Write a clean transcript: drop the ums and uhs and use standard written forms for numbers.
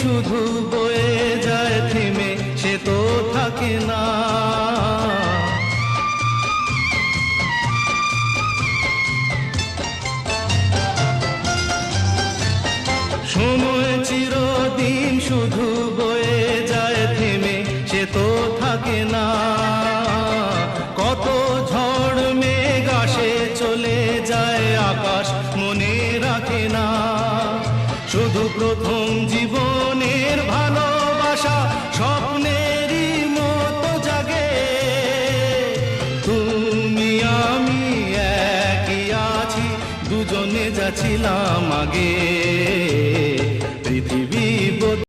শুধু বয়ে যায় থেমে, সে তো থাকে না। সময় চিরদিন শুধু বয়ে যায় থেমে, সে তো থাকে না। কত ঝড় মেঘ আসে চলে যায়, আকাশ মনে রাখে না। শুধু প্রথম জীবনের ভালোবাসা স্বপ্নেরই মতো জাগে। তুমি আমি একই আছি, দুজনে যাচ্ছিলাম আগে।